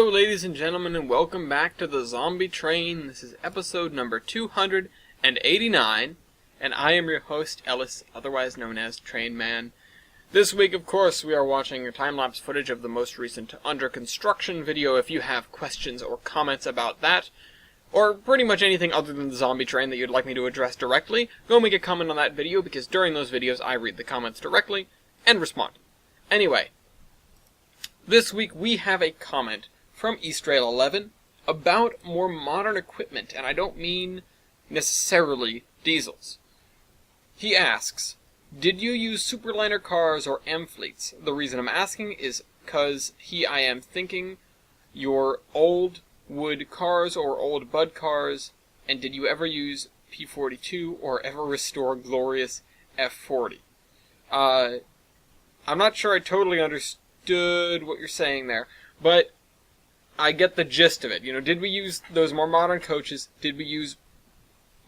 Hello, ladies and gentlemen, and welcome back to the Zombie Train. This is episode number 289, and I am your host, Ellis, otherwise known as Train Man. This week, of course, we are watching time-lapse footage of the most recent under construction video. If you have questions or comments about that, or pretty much anything other than the Zombie Train that you'd like me to address directly, go make a comment on that video, because during those videos I read the comments directly and respond. Anyway, this week we have a comment from Eastrail11 about more modern equipment, and I don't mean necessarily diesels. He asks, did you use Superliner cars or M fleets? The reason I'm asking is because I am thinking your old wood cars or old Bud cars, and did you ever use P42 or ever restore glorious F40? I'm not sure I totally understood what you're saying there, but I get the gist of it. You know, did we use those more modern coaches? Did we use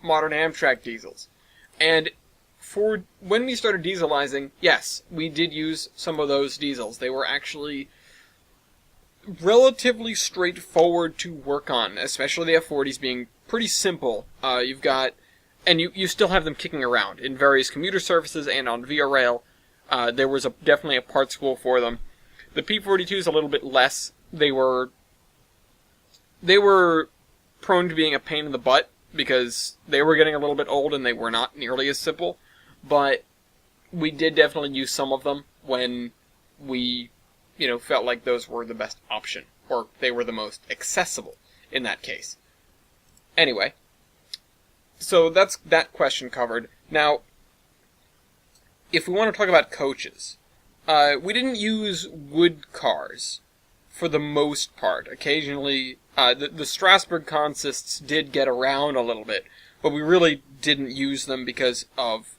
modern Amtrak diesels? And for when we started dieselizing, yes, we did use some of those diesels. They were actually relatively straightforward to work on, especially the F40s being pretty simple. You've got, and you still have them kicking around in various commuter services and on Via Rail. There was definitely a part school for them. The P42s a little bit less. They were prone to being a pain in the butt because they were getting a little bit old and they were not nearly as simple. But we did definitely use some of them when we, felt like those were the best option, or they were the most accessible in that case. Anyway, so that's that question covered. Now, if we want to talk about coaches, we didn't use wood cars for the most part. Occasionally, the Strasbourg consists did get around a little bit, but we really didn't use them because of,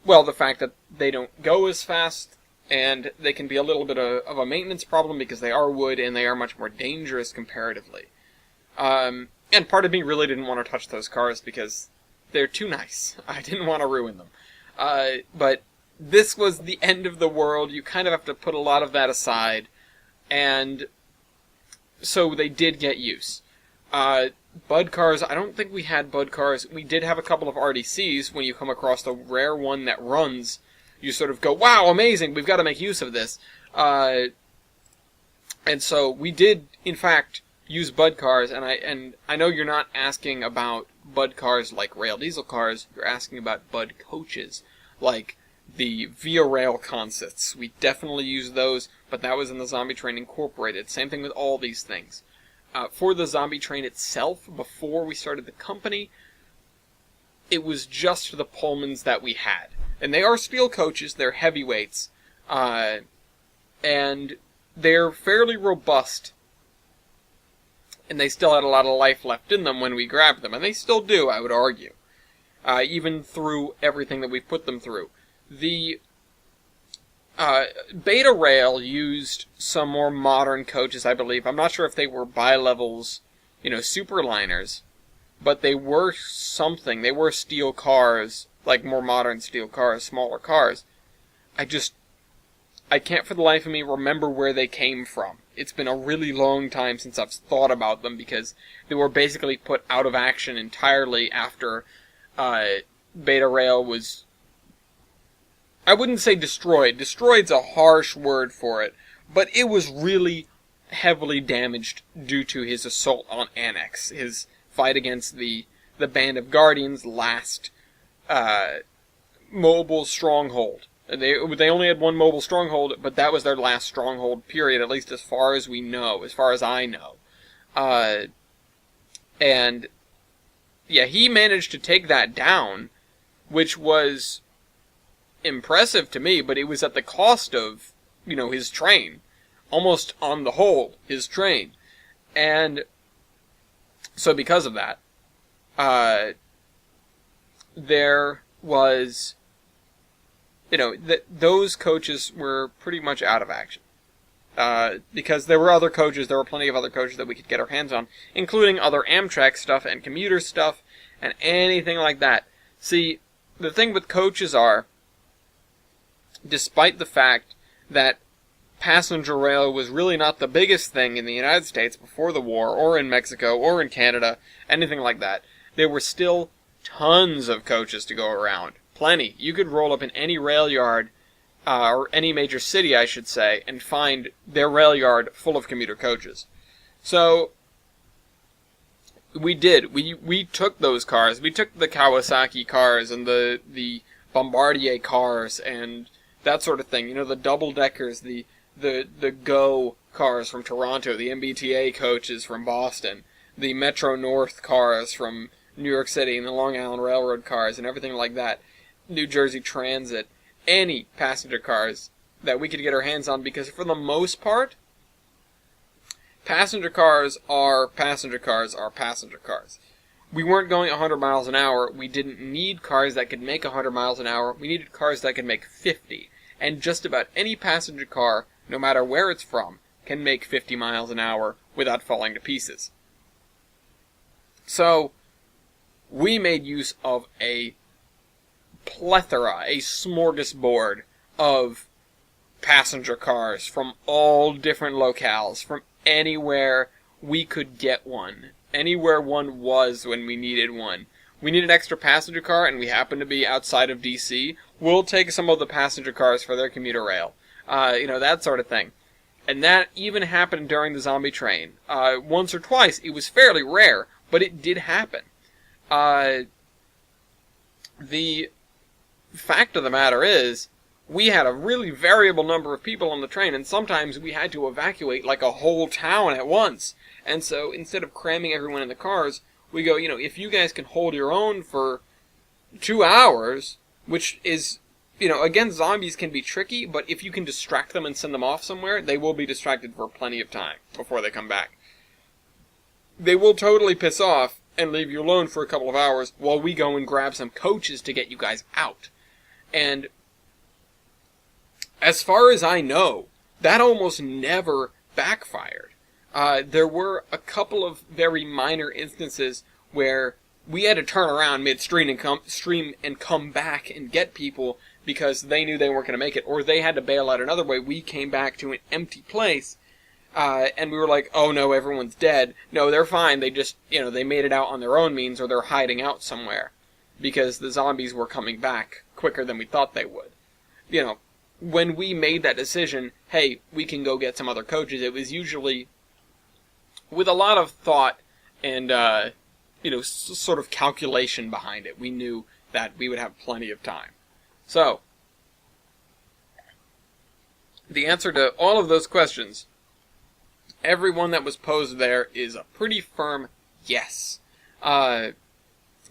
well, the fact that they don't go as fast, and they can be a little bit of a maintenance problem because they are wood and they are much more dangerous comparatively. And part of me really didn't want to touch those cars because they're too nice. I didn't want to ruin them. But this was the end of the world. You kind of have to put a lot of that aside, and so they did get use. Bud cars, I don't think we had Bud cars. We did have a couple of RDCs. When you come across the rare one that runs, you sort of go, wow, amazing, we've got to make use of this. And so we did, in fact, use Bud cars, and I know you're not asking about Bud cars like rail diesel cars, you're asking about Bud coaches, like the Via Rail consists. We definitely used those, but that was in the Zombie Train Incorporated. Same thing with all these things. For the Zombie Train itself, before we started the company, it was just the Pullmans that we had. And they are steel coaches, they're heavyweights, and they're fairly robust, and they still had a lot of life left in them when we grabbed them, and they still do, I would argue, even through everything that we've put them through. The Beta Rail used some more modern coaches, I believe. I'm not sure if they were bi-levels, superliners, but they were something. They were steel cars, like more modern steel cars, smaller cars. I can't for the life of me remember where they came from. It's been a really long time since I've thought about them because they were basically put out of action entirely after Beta Rail was, I wouldn't say destroyed. Destroyed's a harsh word for it, but it was really heavily damaged due to his assault on Annex, his fight against the Band of Guardians' last mobile stronghold. They only had one mobile stronghold, but that was their last stronghold, period, at least as far as we know, as far as I know. And, yeah, he managed to take that down, which was impressive to me, but it was at the cost of, his train. Almost on the whole, his train. And so because of that, there was, those coaches were pretty much out of action. Because there were plenty of other coaches that we could get our hands on, including other Amtrak stuff and commuter stuff and anything like that. See, the thing with coaches are, despite the fact that passenger rail was really not the biggest thing in the United States before the war, or in Mexico, or in Canada, anything like that, there were still tons of coaches to go around. Plenty. You could roll up in any rail yard, or any major city, I should say, and find their rail yard full of commuter coaches. So, we did. We took those cars. We took the Kawasaki cars and the Bombardier cars and that sort of thing. You know, the double-deckers, the Go cars from Toronto, the MBTA coaches from Boston, the Metro North cars from New York City, and the Long Island Railroad cars and everything like that. New Jersey Transit. Any passenger cars that we could get our hands on, because for the most part, passenger cars are passenger cars are passenger cars. We weren't going 100 miles an hour. We didn't need cars that could make 100 miles an hour. We needed cars that could make 50. And just about any passenger car, no matter where it's from, can make 50 miles an hour without falling to pieces. So, we made use of a plethora, a smorgasbord of passenger cars from all different locales, from anywhere we could get one, anywhere one was when we needed one. We need an extra passenger car and we happen to be outside of DC, we'll take some of the passenger cars for their commuter rail. That sort of thing. And that even happened during the zombie train. Once or twice, it was fairly rare, but it did happen. The fact of the matter is, we had a really variable number of people on the train, and sometimes we had to evacuate like a whole town at once. And so, instead of cramming everyone in the cars, we go, if you guys can hold your own for 2 hours, which is, again, zombies can be tricky, but if you can distract them and send them off somewhere, they will be distracted for plenty of time before they come back. They will totally piss off and leave you alone for a couple of hours while we go and grab some coaches to get you guys out. And as far as I know, that almost never backfired. There were a couple of very minor instances where we had to turn around midstream and come back and get people because they knew they weren't going to make it, or they had to bail out another way. We came back to an empty place, and we were like, oh no, everyone's dead. No, they're fine. They just, they made it out on their own means, or they're hiding out somewhere because the zombies were coming back quicker than we thought they would. When we made that decision, hey, we can go get some other coaches, it was usually with a lot of thought and, sort of calculation behind it. We knew that we would have plenty of time. So, the answer to all of those questions, every one that was posed there, is a pretty firm yes. The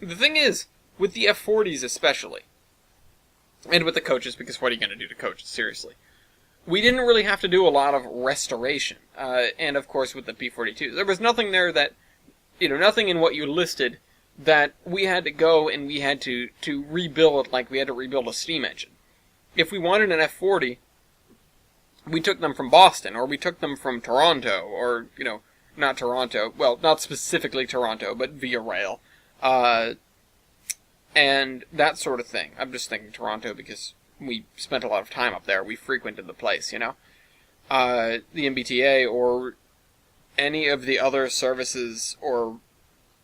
thing is, with the F-40s especially, and with the coaches, because what are you going to do to coaches, seriously? We didn't really have to do a lot of restoration. And of course with the P-42, there was nothing there that, nothing in what you listed that we had to go and we had to rebuild like we had to rebuild a steam engine. If we wanted an F-40, we took them from Boston, or we took them from Toronto, or, not Toronto, well, not specifically Toronto, but via rail. And that sort of thing. I'm just thinking Toronto because we spent a lot of time up there. We frequented the place, The MBTA or any of the other services or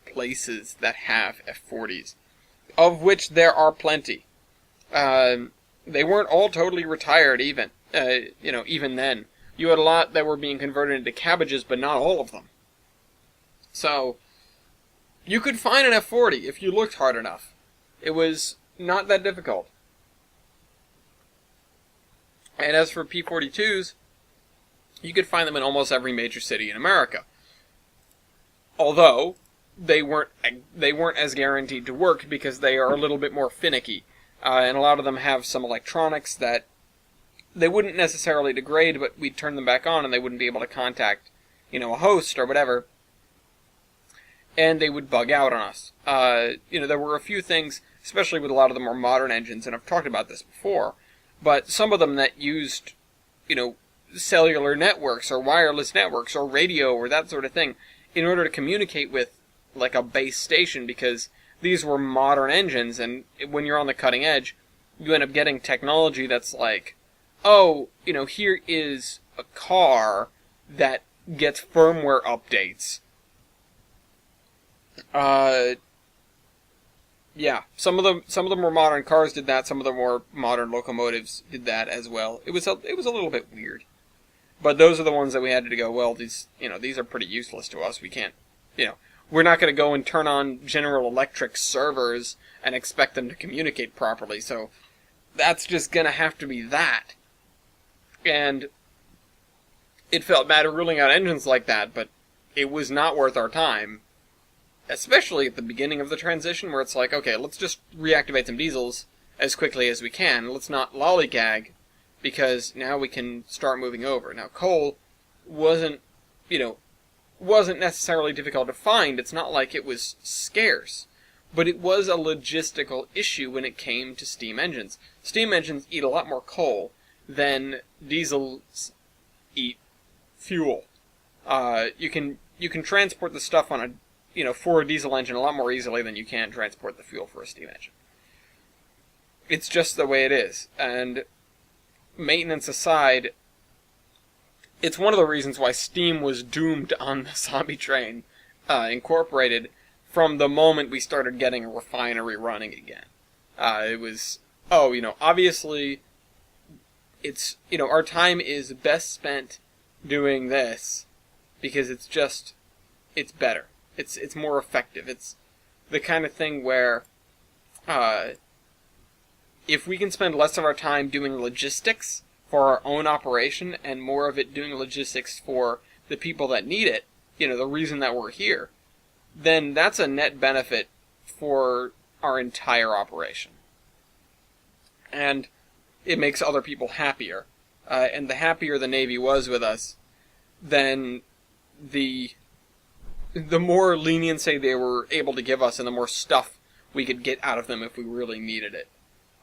places that have F-40s, of which there are plenty. They weren't all totally retired even, even then. You had a lot that were being converted into cabbages, but not all of them. So, you could find an F-40 if you looked hard enough. It was not that difficult. And as for P-42s, you could find them in almost every major city in America. Although, they weren't as guaranteed to work because they are a little bit more finicky. And a lot of them have some electronics that they wouldn't necessarily degrade, but we'd turn them back on and they wouldn't be able to contact, a host or whatever. And they would bug out on us. There were a few things, especially with a lot of the more modern engines, and I've talked about this before, but some of them that used, cellular networks or wireless networks or radio or that sort of thing in order to communicate with, like, a base station, because these were modern engines, and when you're on the cutting edge, you end up getting technology that's like, oh, here is a car that gets firmware updates. Yeah, some of the more modern cars did that. Some of the more modern locomotives did that as well. It was a little bit weird, but those are the ones that we had to go. Well, these are pretty useless to us. We can't, we're not going to go and turn on General Electric servers and expect them to communicate properly. So that's just going to have to be that. And it felt bad ruling out engines like that, but it was not worth our time. Especially at the beginning of the transition, where it's like, okay, let's just reactivate some diesels as quickly as we can. Let's not lollygag, because now we can start moving over. Now, coal wasn't necessarily difficult to find. It's not like it was scarce. But it was a logistical issue when it came to steam engines. Steam engines eat a lot more coal than diesels eat fuel. You can transport the stuff on for a diesel engine a lot more easily than you can transport the fuel for a steam engine. It's just the way it is. And maintenance aside, it's one of the reasons why steam was doomed on the Zombie Train Incorporated from the moment we started getting a refinery running again. It was, obviously, it's, our time is best spent doing this because it's better. It's more effective. It's the kind of thing where, if we can spend less of our time doing logistics for our own operation and more of it doing logistics for the people that need it, the reason that we're here, then that's a net benefit for our entire operation. And it makes other people happier. And the happier the Navy was with us, then the more leniency they were able to give us and the more stuff we could get out of them if we really needed it.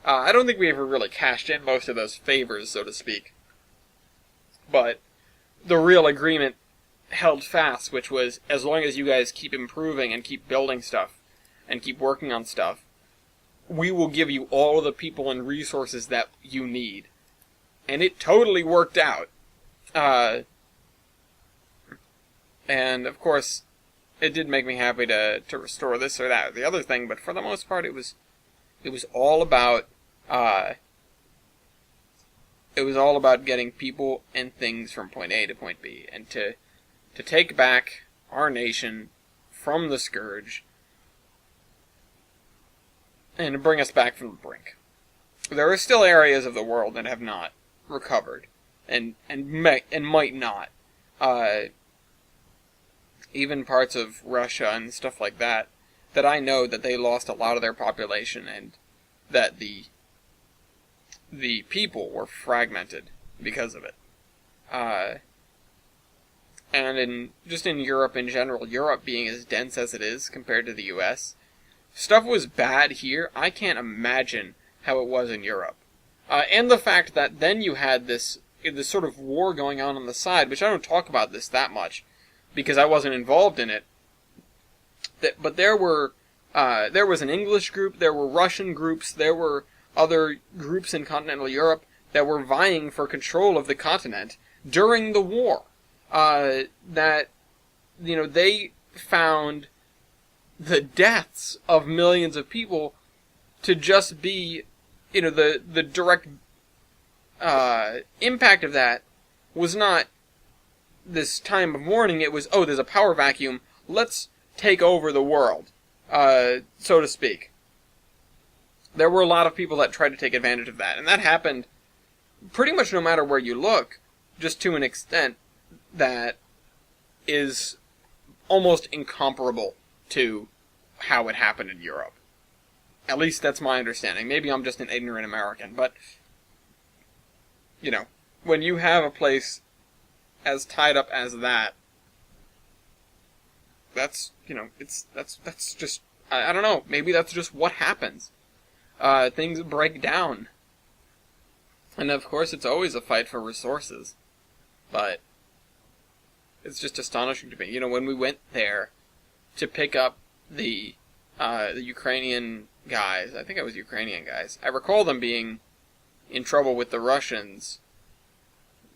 I don't think we ever really cashed in most of those favors, so to speak. But the real agreement held fast, which was, as long as you guys keep improving and keep building stuff and keep working on stuff, we will give you all of the people and resources that you need. And it totally worked out. And, of course, it did make me happy to restore this or that or the other thing, but for the most part, it was all about getting people and things from point A to point B, and to take back our nation from the scourge and to bring us back from the brink. There are still areas of the world that have not recovered, and might not. Even parts of Russia and stuff like that I know that they lost a lot of their population, and that the people were fragmented because of it. And in Europe in general, Europe being as dense as it is compared to the US, stuff was bad here. I can't imagine how it was in Europe. And the fact that then you had this sort of war going on the side, which I don't talk about this that much, because I wasn't involved in it. But there was an English group, there were Russian groups, there were other groups in continental Europe that were vying for control of the continent during the war. They found the deaths of millions of people to just be, the direct impact of that was not this time of mourning. It was, there's a power vacuum, let's take over the world, so to speak. There were a lot of people that tried to take advantage of that, and that happened pretty much no matter where you look, just to an extent that is almost incomparable to how it happened in Europe. At least that's my understanding. Maybe I'm just an ignorant American, but, when you have a place as tied up as that, that's just, I don't know, maybe that's just what happens. Things break down. And of course it's always a fight for resources. But it's just astonishing to me. When we went there to pick up the Ukrainian guys, I think it was Ukrainian guys, I recall them being in trouble with the Russians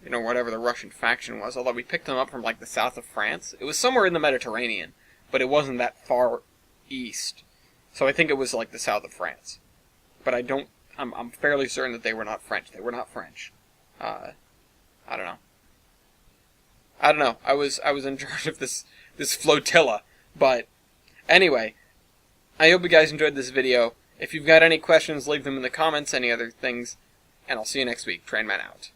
whatever the Russian faction was, although we picked them up from, like, the south of France. It was somewhere in the Mediterranean, but it wasn't that far east. So I think it was, like, the south of France. But I'm fairly certain that they were not French. They were not French. I don't know. I was in charge of this flotilla. But anyway, I hope you guys enjoyed this video. If you've got any questions, leave them in the comments, any other things, and I'll see you next week. Trainman out.